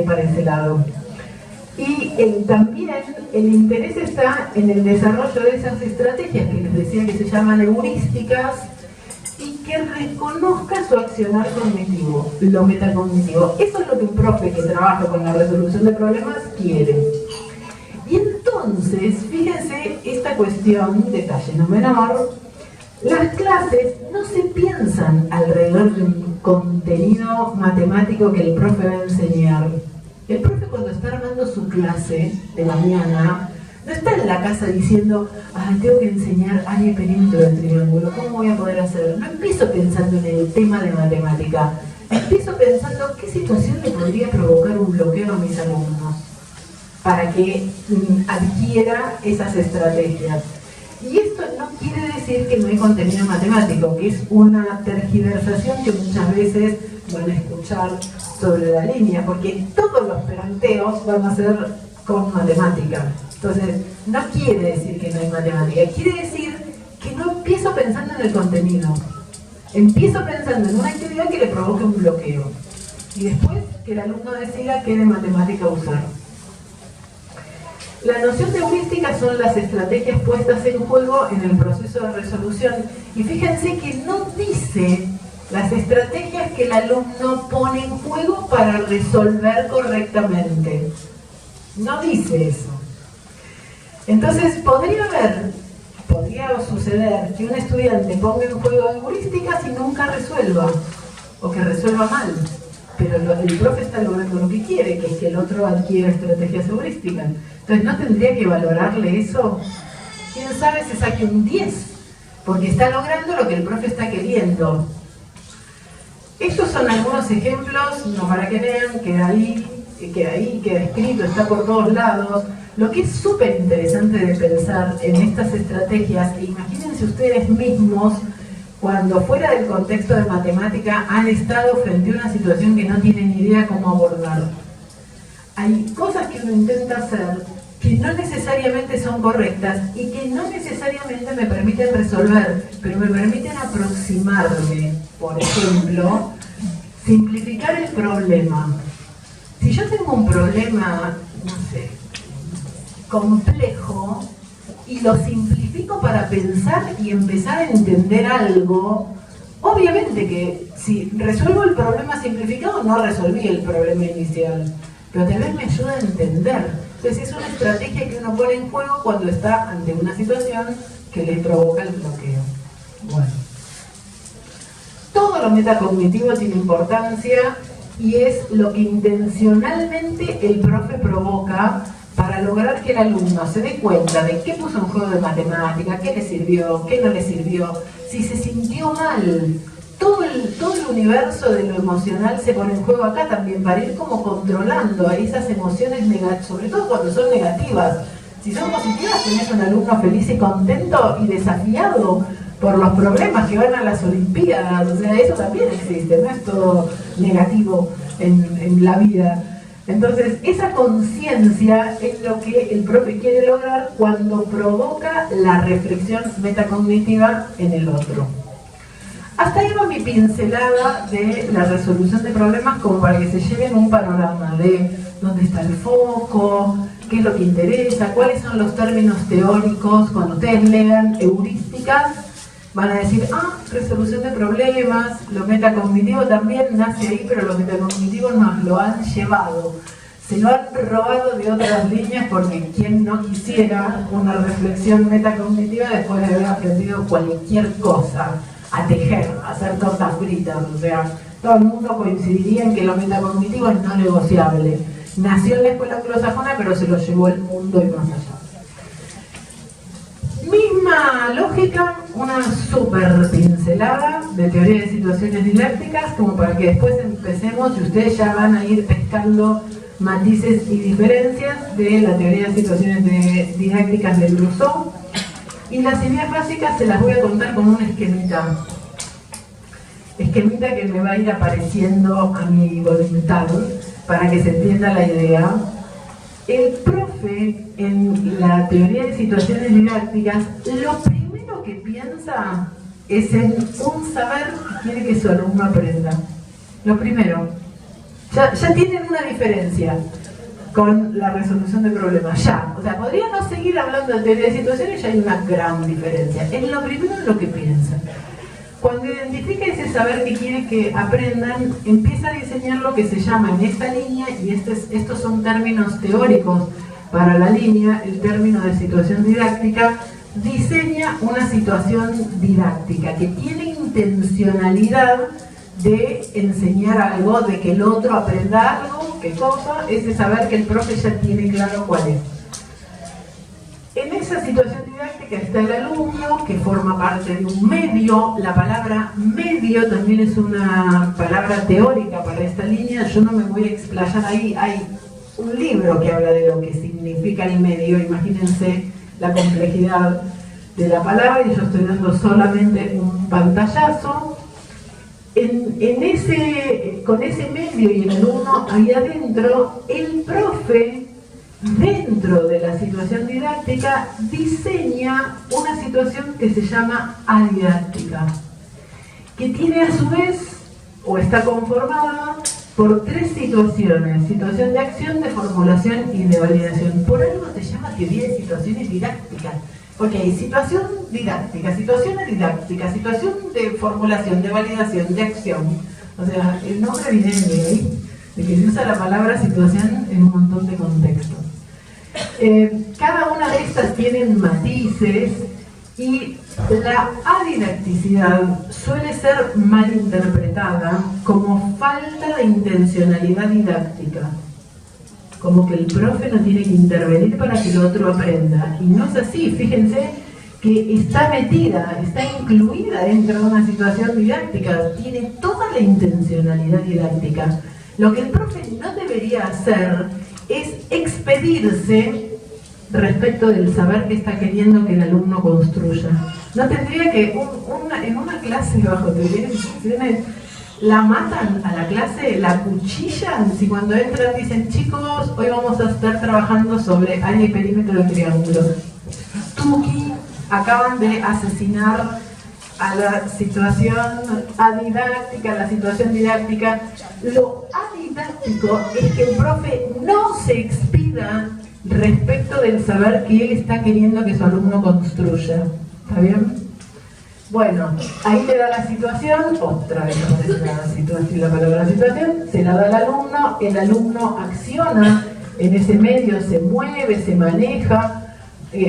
para ese lado. Y también el interés está en el desarrollo de esas estrategias que les decía que se llaman heurísticas y que reconozca su accionar cognitivo, lo metacognitivo. Eso es lo que un profe que trabaja con la resolución de problemas quiere. Y entonces, fíjense esta cuestión, detalle no menor, las clases no se piensan alrededor de un contenido matemático que el profe va a enseñar. El profe cuando está armando su clase de mañana, no está en la casa diciendo, ay, tengo que enseñar área y perímetro del triángulo, ¿cómo voy a poder hacerlo? No empiezo pensando en el tema de matemática, empiezo pensando qué situación le podría provocar un bloqueo a mis alumnos para que adquiera esas estrategias. Y esto no quiere decir que no hay contenido matemático, que es una tergiversación que muchas veces van a escuchar sobre la línea, porque todos los planteos van a ser con matemática. Entonces, no quiere decir que no hay matemática, quiere decir que no empiezo pensando en el contenido. Empiezo pensando en una actividad que le provoque un bloqueo. Y después que el alumno decida qué de matemática usar. La noción de heurística son las estrategias puestas en juego en el proceso de resolución. Y fíjense que no dice las estrategias que el alumno pone en juego para resolver correctamente. No dice eso. Entonces podría suceder que un estudiante ponga en juego heurísticas y nunca resuelva, o que resuelva mal. Pero el profe está logrando lo que quiere, que es que el otro adquiera estrategias heurísticas. Entonces, ¿no tendría que valorarle eso? ¿Quién sabe si saque un 10? Porque está logrando lo que el profe está queriendo. Estos son algunos ejemplos, no para que vean, queda escrito, está por todos lados. Lo que es súper interesante de pensar en estas estrategias, e imagínense ustedes mismos, cuando fuera del contexto de matemática han estado frente a una situación que no tienen idea cómo abordar. Hay cosas que uno intenta hacer que no necesariamente son correctas y que no necesariamente me permiten resolver, pero me permiten aproximarme. Por ejemplo, simplificar el problema. Si yo tengo un problema, no sé, complejo, y lo simplifico para pensar y empezar a entender algo, obviamente que si resuelvo el problema simplificado no resolví el problema inicial, pero tal vez me ayuda a entender. Entonces es una estrategia que uno pone en juego cuando está ante una situación que le provoca el bloqueo. Bueno, todo lo metacognitivo tiene importancia y es lo que intencionalmente el profe provoca para lograr que el alumno se dé cuenta de qué puso en juego de matemática, qué le sirvió, qué no le sirvió, si se sintió mal. Todo el universo de lo emocional se pone en juego acá también, para ir como controlando esas emociones negativas, sobre todo cuando son negativas. Si son positivas, tenés un alumno feliz y contento y desafiado por los problemas que van a las Olimpiadas. O sea, eso también existe, no es todo negativo en la vida. Entonces, esa conciencia es lo que el profe quiere lograr cuando provoca la reflexión metacognitiva en el otro. Hasta ahí va mi pincelada de la resolución de problemas, como para que se lleven un panorama de dónde está el foco, qué es lo que interesa, cuáles son los términos teóricos. Cuando ustedes lean heurísticas, van a decir, resolución de problemas, lo metacognitivo también nace ahí, pero lo metacognitivo nos lo han llevado. Se lo han robado de otras líneas, porque quien no quisiera una reflexión metacognitiva después de haber aprendido cualquier cosa, a tejer, a hacer tortas fritas. O sea, todo el mundo coincidiría en que lo metacognitivo es no negociable. Nació en la escuela anglosajona, pero se lo llevó el mundo y más allá. Misma lógica, una súper pincelada de teoría de situaciones didácticas, como para que después empecemos y ustedes ya van a ir pescando matices y diferencias de la teoría de situaciones didácticas de Rousseau. Y las ideas básicas se las voy a contar con un esquemita que me va a ir apareciendo a mi voluntad para que se entienda la idea. El profe, en la teoría de situaciones didácticas, lo primero que piensa es en un saber que quiere que su alumno aprenda. Lo primero. Ya tienen una diferencia con la resolución de problemas, ya. O sea, podría no seguir hablando de teoría de situaciones, ya hay una gran diferencia. En lo primero, en lo que piensan. Cuando identifica ese saber que quiere que aprendan, empieza a diseñar lo que se llama en esta línea, y estos son términos teóricos para la línea, el término de situación didáctica, diseña una situación didáctica que tiene intencionalidad de enseñar algo, de que el otro aprenda algo, qué cosa, ese saber que el profe ya tiene claro cuál es. En esa situación didáctica está el alumno, que forma parte de un medio. La palabra medio también es una palabra teórica para esta línea. Yo no me voy a explayar ahí. Hay un libro que habla de lo que significa el medio. Imagínense la complejidad de la palabra, y yo estoy dando solamente un pantallazo. Con ese medio y el alumno ahí adentro, el profe, dentro de la situación didáctica, diseña una situación que se llama adidáctica, que tiene a su vez, o está conformada por tres situaciones: situación de acción, de formulación y de validación. Por algo se llama teoría de situaciones didácticas, porque hay situación didáctica, situaciones didácticas, situación de formulación, de validación, de acción. O sea, el nombre viene de ahí, de que se usa la palabra situación en un montón de contextos. Cada una de estas tienen matices, y la adidacticidad suele ser mal interpretada como falta de intencionalidad didáctica, como que el profe no tiene que intervenir para que el otro aprenda, y no es así. Fíjense que está metida, está incluida dentro de una situación didáctica, tiene toda la intencionalidad didáctica. Lo que el profe no debería hacer es expedirse respecto del saber que está queriendo que el alumno construya. No tendría que, en una clase bajo teoría de situaciones, la matan a la clase, la cuchillan, si cuando entran dicen: chicos, hoy vamos a estar trabajando sobre área y perímetro de triángulos. Tuki, acaban de asesinar a la situación adidáctica, a la situación didáctica. Lo adidáctico es que el profe no se expida respecto del saber que él está queriendo que su alumno construya. ¿Está bien? Bueno, ahí te da la situación, otra vez aparece la palabra situación, se la da al el alumno acciona en ese medio, se mueve, se maneja,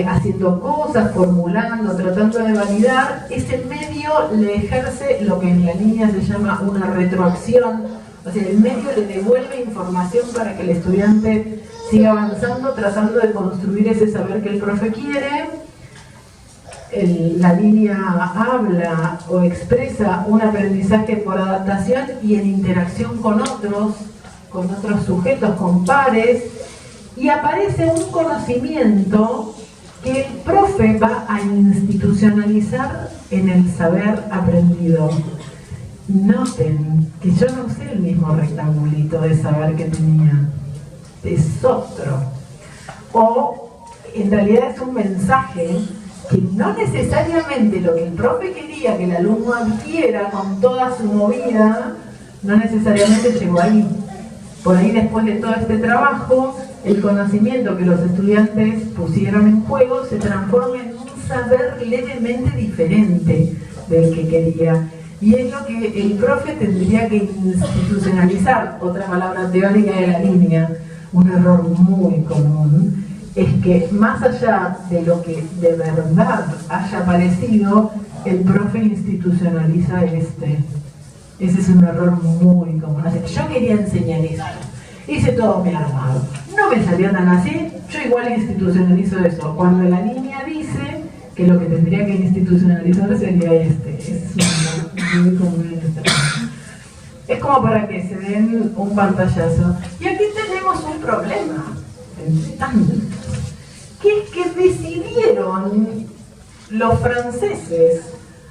haciendo cosas, formulando, tratando de validar. Ese medio le ejerce lo que en la línea se llama una retroacción, o sea, el medio le devuelve información para que el estudiante siga avanzando, tratando de construir ese saber que el profe quiere. La línea habla o expresa un aprendizaje por adaptación y en interacción con otros sujetos, con pares, y aparece un conocimiento que el profe va a institucionalizar en el saber aprendido. Noten que yo no usé el mismo rectangulito de saber que tenía, es otro. O en realidad es un mensaje que no necesariamente lo que el profe quería que el alumno adquiera con toda su movida, no necesariamente llegó ahí. Por ahí, después de todo este trabajo, el conocimiento que los estudiantes pusieron en juego se transforma en un saber levemente diferente del que quería. Y es lo que el profe tendría que institucionalizar, otra palabra teórica de la línea. Un error muy común es que, más allá de lo que de verdad haya parecido, el profe institucionaliza este. Ese es un error muy común. Así que yo quería enseñar esto, hice todo mi armado, no me salió tan así, yo igual institucionalizo eso. Cuando la línea dice que lo que tendría que institucionalizar sería este. Es muy común. Es como para que se den un pantallazo. Y aquí tenemos un problema, que es que decidieron los franceses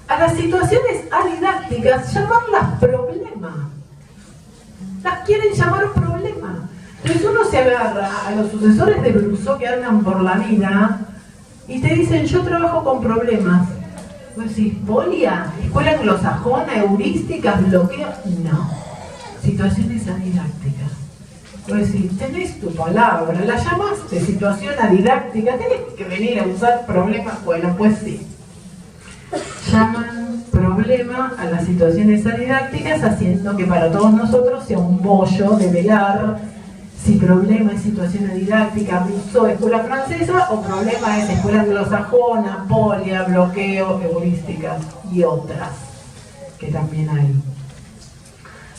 a las situaciones adidácticas llamarlas problema. Las quieren llamar problema. Entonces uno se agarra a los sucesores de Brousseau que andan por la vida y te dicen: yo trabajo con problemas. Vos decís: ¿Polia? ¿Escuela anglosajona? ¿Heurísticas? ¿Bloqueo? No. situaciones adidácticas. Vos decís, tenés tu palabra, la llamaste situación adidáctica, tenés que venir a usar problemas. Bueno, pues sí. Llaman problema a las situaciones adidácticas, haciendo que para todos nosotros sea un bollo de velar si problema es situación didáctica, Rousseau, escuela francesa, o problema es escuela anglosajona, polia, bloqueo, heurísticas y otras que también hay.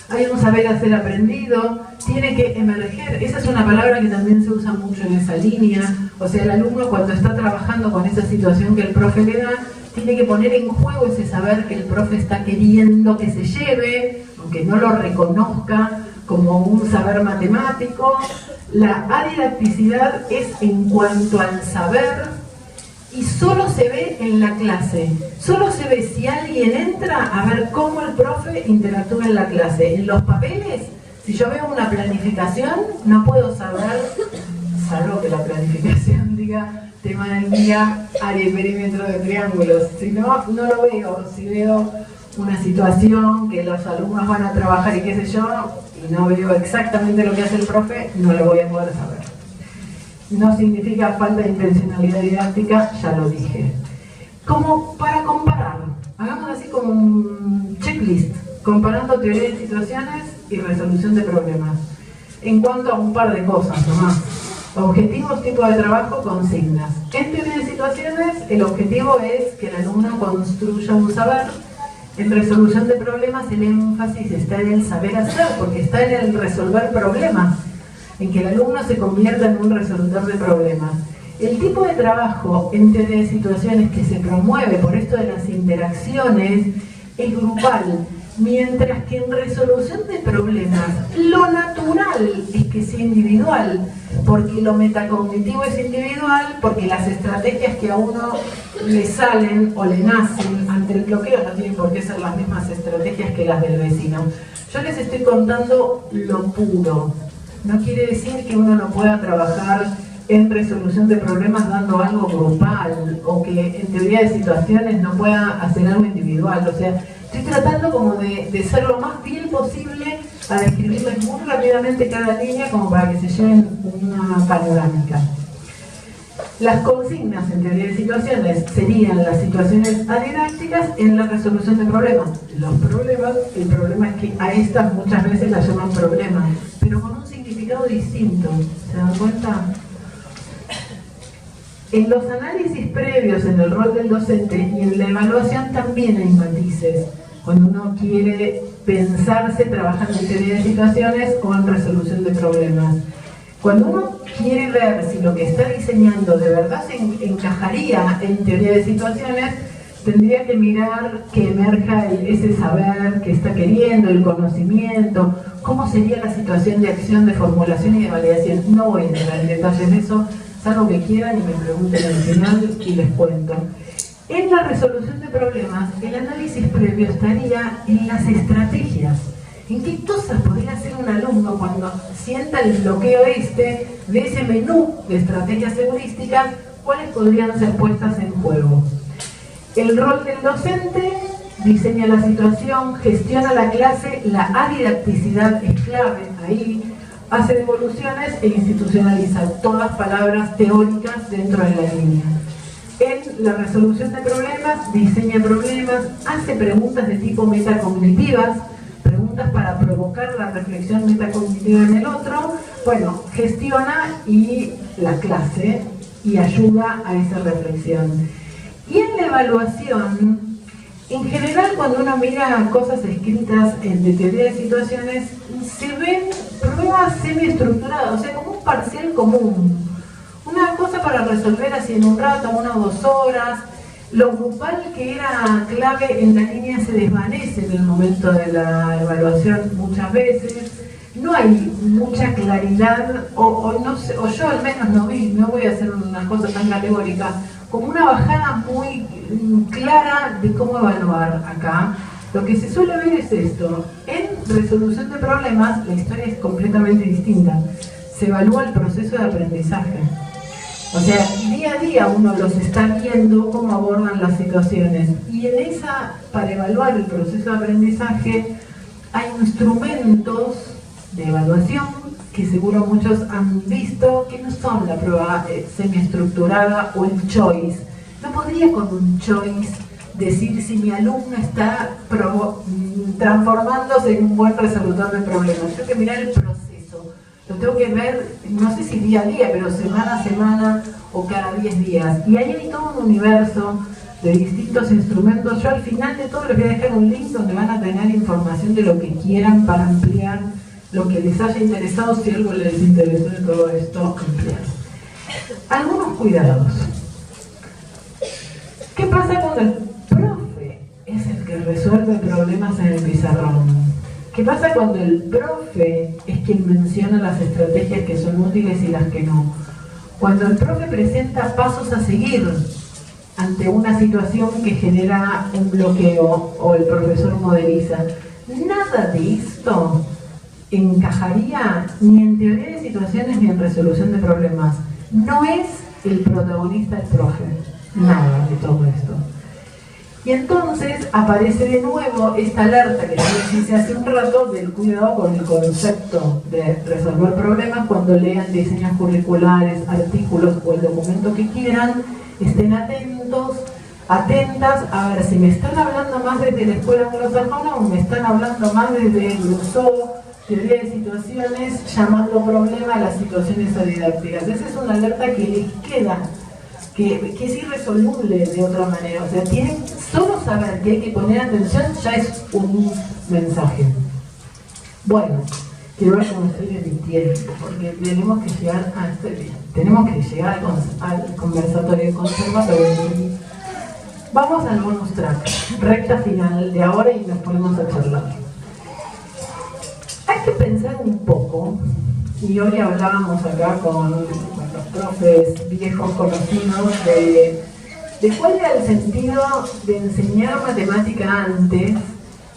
Hay un saber hacer aprendido, tiene que emerger, esa es una palabra que también se usa mucho en esa línea, o sea, el alumno cuando está trabajando con esa situación que el profe le da, tiene que poner en juego ese saber que el profe está queriendo que se lleve, aunque no lo reconozca como un saber matemático. La adidacticidad es en cuanto al saber y solo se ve en la clase. Solo se ve si alguien entra a ver cómo el profe interactúa en la clase. En los papeles, si yo veo una planificación, no puedo saber, salvo que la planificación diga tema del día, área y perímetro de triángulos. Si no, no lo veo. Si veo una situación que los alumnos van a trabajar y qué sé yo, y no veo exactamente lo que hace el profe, no lo voy a poder saber. No significa falta de intencionalidad didáctica, ya lo dije. Como para comparar, hagamos así como un checklist, comparando teoría de situaciones y resolución de problemas. En cuanto a un par de cosas nomás. Objetivos, tipo de trabajo, consignas. En teoría de situaciones, el objetivo es que el alumno construya un saber. En resolución de problemas, el énfasis está en el saber hacer, porque está en el resolver problemas, en que el alumno se convierta en un resolvedor de problemas. El tipo de trabajo en teoría de situaciones que se promueve por esto de las interacciones es grupal, mientras que en resolución de problemas lo natural es que sea individual, porque lo metacognitivo es individual, porque las estrategias que a uno le salen o le nacen ante el bloqueo no tienen por qué ser las mismas estrategias que las del vecino. Yo les estoy contando lo puro. No quiere decir que uno no pueda trabajar en resolución de problemas dando algo grupal, o que en teoría de situaciones no pueda hacer algo individual. O sea, estoy tratando como de ser lo más fiel posible a describirles muy rápidamente cada línea como para que se lleven una panorámica. Las consignas en teoría de situaciones serían las situaciones adidácticas en la resolución de problemas. Los problemas, el problema es que a estas muchas veces las llaman problemas, pero con un significado distinto. ¿Se dan cuenta? En los análisis previos, en el rol del docente y en la evaluación también hay matices. Cuando uno quiere pensarse trabajando en teoría de situaciones o en resolución de problemas. Cuando uno quiere ver si lo que está diseñando de verdad se encajaría en teoría de situaciones, tendría que mirar que emerja ese saber que está queriendo, el conocimiento, cómo sería la situación de acción, de formulación y de validación. No voy a entrar en detalles de eso, salvo que quieran y me pregunten al final y les cuento. En la resolución de problemas, el análisis previo estaría en las estrategias. ¿En qué cosas podría hacer un alumno cuando sienta el bloqueo de ese menú de estrategias heurísticas? ¿Cuáles podrían ser puestas en juego? El rol del docente diseña la situación, gestiona la clase, la adidacticidad es clave ahí, hace devoluciones e institucionaliza todas palabras teóricas dentro de la línea. En la resolución de problemas, diseña problemas, hace preguntas de tipo metacognitivas, preguntas para provocar la reflexión metacognitiva en el otro, bueno, gestiona y la clase y ayuda a esa reflexión. Y en la evaluación, en general cuando uno mira cosas escritas de teoría de situaciones, se ven pruebas semiestructuradas, o sea, como un parcial común. Una cosa para resolver así en un rato, 1 o 2 horas. Lo grupal que era clave en la línea se desvanece en el momento de la evaluación muchas veces. No hay mucha claridad, o no sé, o yo al menos no voy a hacer una cosa tan categórica, como una bajada muy clara de cómo evaluar acá. Lo que se suele ver es esto. En resolución de problemas, la historia es completamente distinta. Se evalúa el proceso de aprendizaje. O sea, día a día uno los está viendo cómo abordan las situaciones. Y en esa, para evaluar el proceso de aprendizaje, hay instrumentos de evaluación que seguro muchos han visto, que no son la prueba semiestructurada o el choice. No podría con un choice decir si mi alumno está transformándose en un buen resolutor de problemas. Tengo que mirar el proceso, lo tengo que ver, no sé si día a día, pero semana a semana o cada 10 días. Y ahí hay todo un universo de distintos instrumentos. Yo al final de todo les voy a dejar un link donde van a tener información de lo que quieran para ampliar lo que les haya interesado, si algo les interesó de todo esto, ampliar. Algunos cuidados. ¿Qué pasa cuando el profe es el que resuelve problemas en el pizarrón? ¿Qué pasa cuando el profe es quien menciona las estrategias que son útiles y las que no? Cuando el profe presenta pasos a seguir ante una situación que genera un bloqueo o el profesor modeliza. Nada de esto encajaría ni en teoría de situaciones ni en resolución de problemas. No es el protagonista el profe, nada de todo esto. Y entonces aparece de nuevo esta alerta que yo hice hace un rato del cuidado con el concepto de resolver problemas. Cuando lean diseños curriculares, artículos o el documento que quieran, estén atentos, atentas a ver si me están hablando más desde la escuela anglosajona o me están hablando más desde Rousseau, teoría de situaciones, llamando problema a las situaciones didácticas. Esa es una alerta que les queda, que es irresoluble de otra manera. O sea, tienen solo saber que hay que poner atención, ya es un mensaje. Bueno, quiero ver cómo estoy de mi tiempo, porque tenemos que llegar a tenemos que llegar al conversatorio conservatorio. Vamos al bonus track, recta final de ahora y nos ponemos a charlar. Hay que pensar un poco, y hoy hablábamos acá con los profes viejos conocidos de cuál era el sentido de enseñar matemática antes,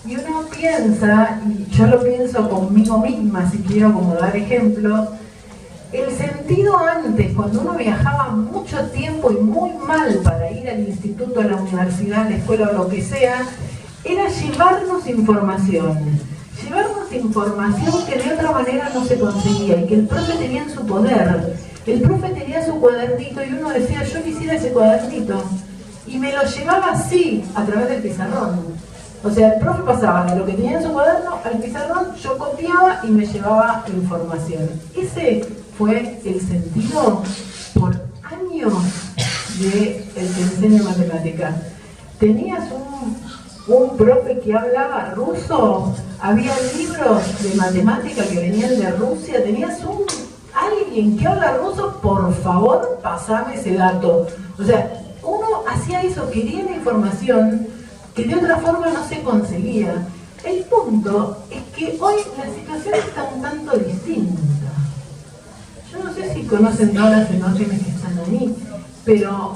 y uno piensa, y yo lo pienso conmigo misma si quiero como dar ejemplos, el sentido antes, cuando uno viajaba mucho tiempo y muy mal para ir al instituto, a la universidad, a la escuela o lo que sea, era llevarnos información. Llevarnos información que de otra manera no se conseguía y que el profe tenía en su poder. El profe tenía su cuadernito y uno decía, yo quisiera ese cuadernito. Y me lo llevaba así, a través del pizarrón. O sea, el profe pasaba de lo que tenía en su cuaderno al pizarrón, yo copiaba y me llevaba información. Ese fue el sentido por años de el que enseña matemáticas. Tenías un profe que hablaba ruso, había libros de matemática que venían de Rusia, tenías alguien que habla ruso, por favor, pasame ese dato. O sea, uno hacía eso, quería la información que de otra forma no se conseguía. El punto es que hoy la situación está un tanto distinta. Yo no sé si conocen todas las emociones que están ahí, pero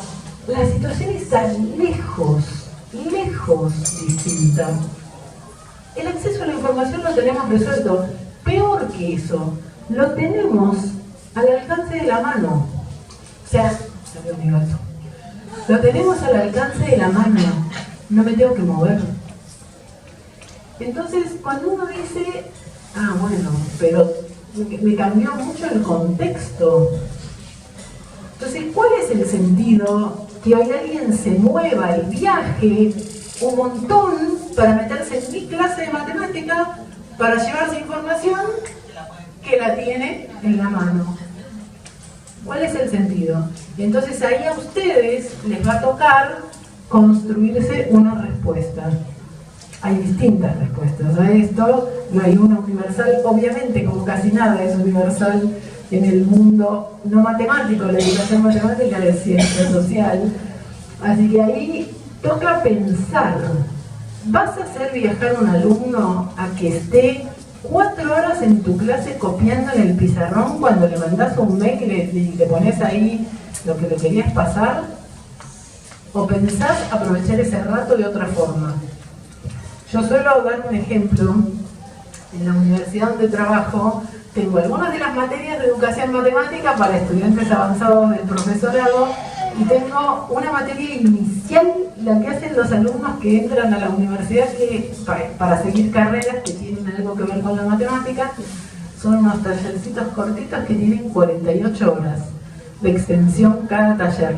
la situación está lejos distinta. El acceso a la información lo tenemos resuelto. Peor que eso, lo tenemos al alcance de la mano. O sea, lo tenemos al alcance de la mano. No me tengo que mover. Entonces, cuando uno dice, bueno, pero me cambió mucho el contexto. Entonces, ¿cuál es el sentido que hoy alguien se mueva y viaje un montón para meterse en mi clase de matemática para llevarse información que la tiene en la mano? ¿Cuál es el sentido? Y entonces ahí a ustedes les va a tocar construirse una respuesta. Hay distintas respuestas a esto, no hay una universal, obviamente como casi nada es universal en el mundo no matemático, la educación matemática es ciencia social. Así que ahí toca pensar, ¿vas a hacer viajar un alumno a que esté 4 horas en tu clase copiando en el pizarrón cuando le mandás un mail y le pones ahí lo que le querías pasar? ¿O pensás aprovechar ese rato de otra forma? Yo suelo dar un ejemplo. En la universidad donde trabajo tengo algunas de las materias de educación matemática para estudiantes avanzados del profesorado y tengo una materia inicial la que hacen los alumnos que entran a la universidad para seguir carreras que tienen algo que ver con la matemática. Son unos tallercitos cortitos que tienen 48 horas de extensión cada taller.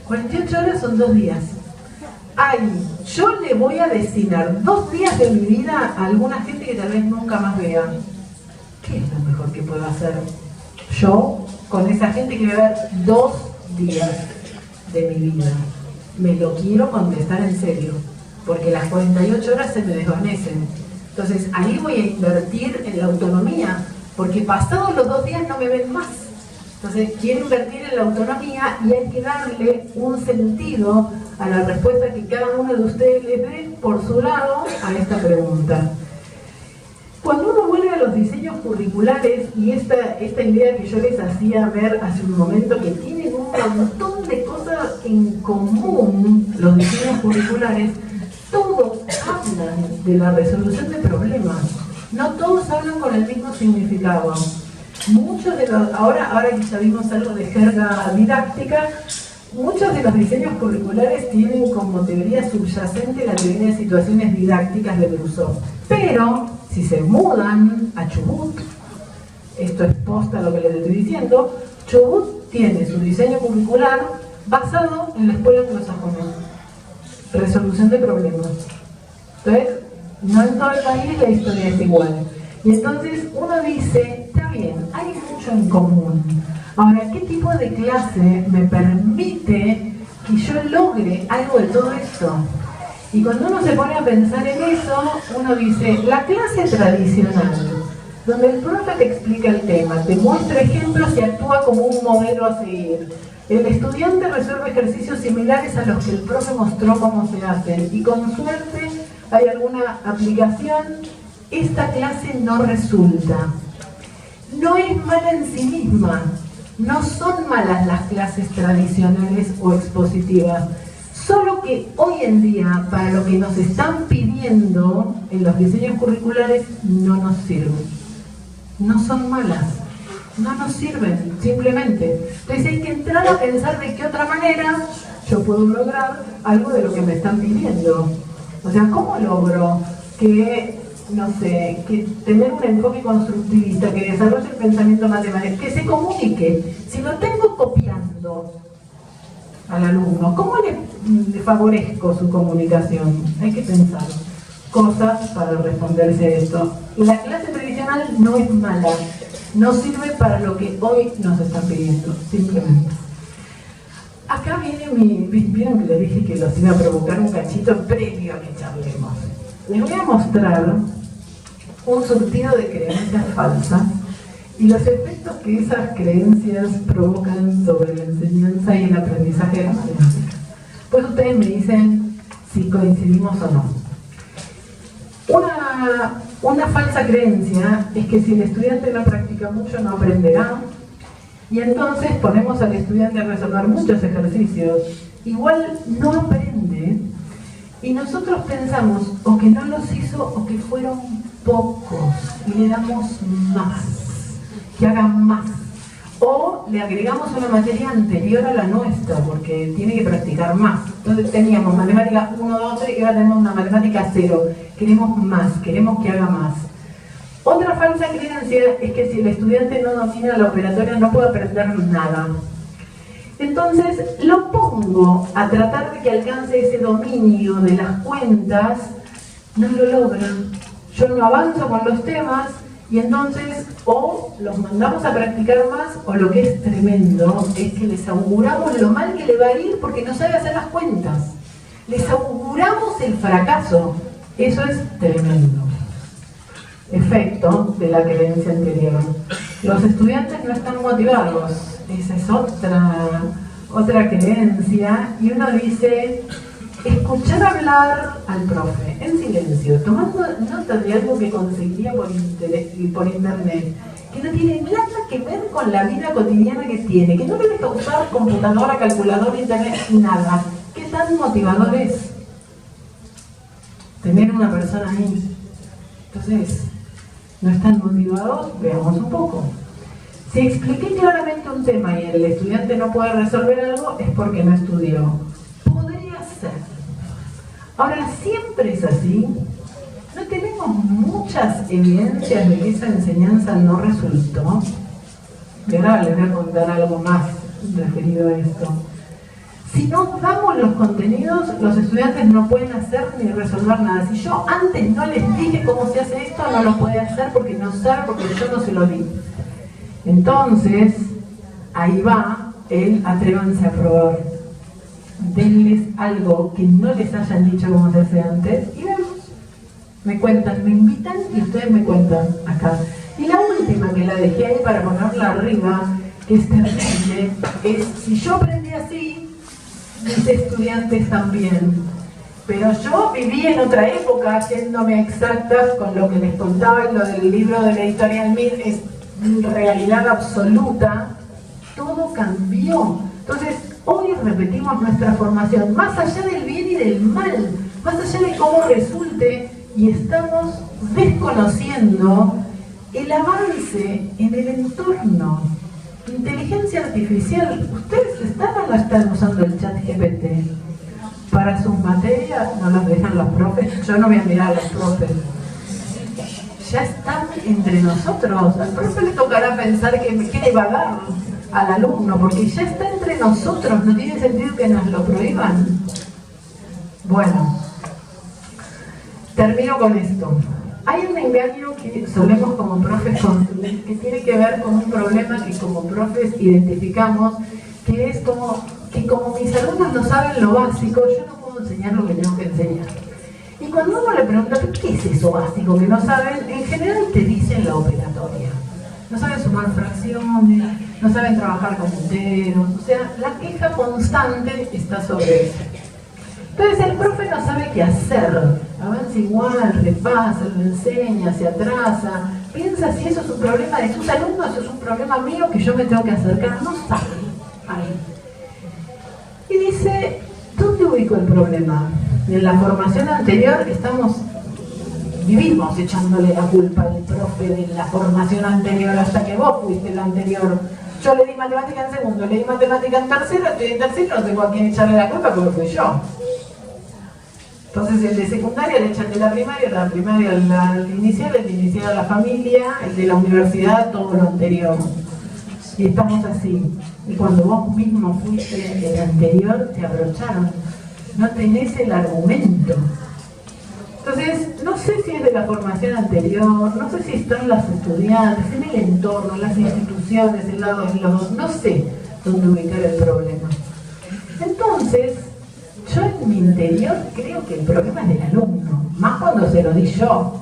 48 horas son 2 días. Yo le voy a destinar 2 días de mi vida a alguna gente que tal vez nunca más vea. ¿Qué es lo mejor que puedo hacer yo con esa gente que va a ver 2 días de mi vida? Me lo quiero contestar en serio, porque las 48 horas se me desvanecen. Entonces ahí voy a invertir en la autonomía, porque pasados los 2 días no me ven más. Entonces quiero invertir en la autonomía y hay que darle un sentido a la respuesta que cada uno de ustedes les dé por su lado a esta pregunta. Cuando uno vuelve a los diseños curriculares y esta idea que yo les hacía ver hace un momento, que tienen un montón de cosas en común, los diseños curriculares, todos hablan de la resolución de problemas, no todos hablan con el mismo significado. Muchos de los, ahora que ya vimos algo de jerga didáctica, muchos de los diseños curriculares tienen como teoría subyacente la teoría de situaciones didácticas de Brousseau. Pero, si se mudan a Chubut, esto es posta lo que les estoy diciendo, Chubut tiene su diseño curricular basado en la escuela anglosajona. Resolución de problemas. Entonces, no en todo el país la historia es igual. Y entonces uno dice, está bien, hay mucho en común. Ahora, ¿qué tipo de clase me permite que yo logre algo de todo esto? Y cuando uno se pone a pensar en eso, uno dice, la clase tradicional, donde el profe te explica el tema, te muestra ejemplos y actúa como un modelo a seguir. El estudiante resuelve ejercicios similares a los que el profe mostró cómo se hacen y con suerte hay alguna aplicación. Esta clase no resulta. No es mala en sí misma. No son malas las clases tradicionales o expositivas. Solo que hoy en día, para lo que nos están pidiendo en los diseños curriculares, no nos sirven. No son malas. No nos sirven, simplemente. Entonces hay que entrar a pensar de qué otra manera yo puedo lograr algo de lo que me están pidiendo. O sea, ¿cómo logro que, no sé, que tener un enfoque constructivista, que desarrolle el pensamiento matemático, que se comunique? Si lo tengo copiando al alumno, ¿cómo le favorezco su comunicación? Hay que pensar cosas para responderse a esto. La clase tradicional no es mala, no sirve para lo que hoy nos están pidiendo, simplemente. Acá viene vieron que les dije que los iba a provocar un cachito previo a que charlemos. Les voy a mostrar un surtido de creencias falsas y los efectos que esas creencias provocan sobre la enseñanza y el aprendizaje de la matemática. Pues ustedes me dicen si coincidimos o no. Una falsa creencia es que si el estudiante no practica mucho no aprenderá, y entonces ponemos al estudiante a resolver muchos ejercicios, igual no aprende, y nosotros pensamos o que no los hizo o que fueron pocos, y le damos más, que hagan más, o le agregamos una materia anterior a la nuestra, porque tiene que practicar más. Entonces teníamos matemática 1, 2, 3, y ahora tenemos una matemática 0, queremos más, queremos que haga más. Otra falsa creencia es que si el estudiante no domina la operatoria no puede aprender nada. Entonces lo pongo a tratar de que alcance ese dominio de las cuentas, no lo logran. Yo no avanzo con los temas y entonces o los mandamos a practicar más o lo que es tremendo es que les auguramos lo mal que le va a ir porque no sabe hacer las cuentas. Les auguramos el fracaso. Eso es tremendo. Efecto de la creencia anterior. Los estudiantes no están motivados. Esa es otra creencia. Y uno dice, escuchar hablar al profe en silencio, tomando nota de algo que conseguiría por internet, que no tiene nada que ver con la vida cotidiana que tiene, que no le deja usar computadora, calculadora, internet, nada. ¿Qué tan motivador es tener una persona ahí? Entonces, ¿no están motivados? Veamos un poco. Si expliqué claramente un tema y el estudiante no puede resolver algo, es porque no estudió. Podría ser Ahora, siempre es así. No tenemos muchas evidencias de que esa enseñanza no resultó. Y ahora les voy a contar algo más referido a esto. Si no damos los contenidos, los estudiantes no pueden hacer ni resolver nada. Si yo antes no les dije cómo se hace esto, no lo puede hacer porque no sabe, porque yo no se lo di. Entonces, ahí va el atrévanse a probar. Denles algo que no les hayan dicho cómo se hace antes y vemos. Me cuentan, me invitan y ustedes me cuentan acá. Y la última que la dejé ahí para ponerla arriba, que es terrible, es si yo aprendí así, mis estudiantes también. Pero yo viví en otra época, haciéndome exactas con lo que les contaba y lo del libro de la editorial Mir, es realidad absoluta. Todo cambió. Entonces, hoy repetimos nuestra formación, más allá del bien y del mal, más allá de cómo resulte, y estamos desconociendo el avance en el entorno. Inteligencia artificial, ¿ustedes están o no están usando el chat GPT? Para sus materias no los dejan los profes, yo no voy a mirar a los profes. Ya están entre nosotros, al profe le tocará pensar qué le va a dar al alumno, porque ya está entre nosotros, no tiene sentido que nos lo prohíban. Bueno, termino con esto. Hay un engaño que solemos como profes construir, que tiene que ver con un problema que como profes identificamos, que es como que como mis alumnos no saben lo básico, yo no puedo enseñar lo que tengo que enseñar. Y cuando uno le pregunta, ¿qué es eso básico que no saben? En general te dicen la operatoria. No saben sumar fracciones, no saben trabajar con enteros, o sea, la queja constante está sobre eso. Entonces el profe no sabe qué hacer, avanza igual, repasa, lo enseña, se atrasa, piensa si eso es un problema de sus alumnos, eso es un problema mío que yo me tengo que acercar, no sabe. Ahí. Y dice, ¿dónde ubico el problema? En la formación anterior vivimos echándole la culpa al profe de la formación anterior hasta que vos fuiste la anterior. Yo le di matemática en segundo, le di matemática en tercero, estoy en tercero, no tengo a quién echarle la culpa porque fui yo. Entonces el de secundaria le echan de la primaria al inicial, el de inicial a la familia, el de la universidad, todo lo anterior. Y estamos así. Y cuando vos mismo fuiste el anterior, te abrocharon. No tenés el argumento. Entonces, no sé si es de la formación anterior, no sé si están las estudiantes, en el entorno, las instituciones, el lado de los dos, no sé dónde ubicar el problema. Entonces, yo en mi interior creo que el problema es del alumno, más cuando se lo di yo.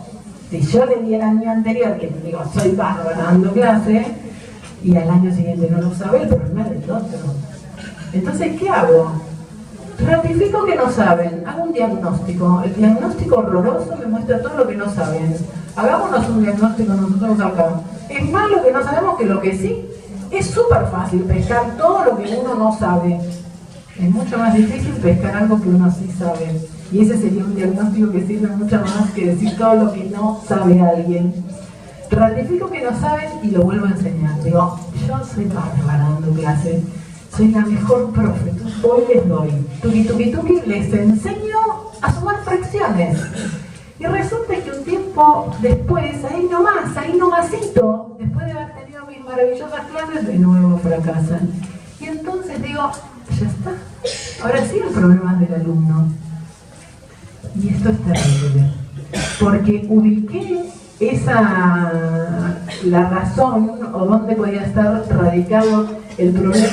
Si yo le di el año anterior, que digo, soy bárbara dando clase, y al año siguiente no lo sabe, el problema es del otro. Entonces, ¿qué hago? Ratifico que no saben, hago un diagnóstico. El diagnóstico horroroso me muestra todo lo que no saben. Hagámonos un diagnóstico nosotros acá. Es más lo que no sabemos que lo que sí. Es súper fácil pescar todo lo que uno no sabe. Es mucho más difícil pescar algo que uno sí sabe. Y ese sería un diagnóstico que sirve mucho más que decir todo lo que no sabe alguien. Ratifico que no saben y lo vuelvo a enseñar. Digo, yo soy bárbara dando clase. Soy la mejor profe, hoy les doy. Tuki, les enseño a sumar fracciones. Y resulta que un tiempo después, ahí nomasito, después de haber tenido mis maravillosas clases, de nuevo fracasan. Y entonces digo, ya está. Ahora sí el problema es del alumno. Y esto es terrible. Porque ubiqué la razón o dónde podía estar radicado el problema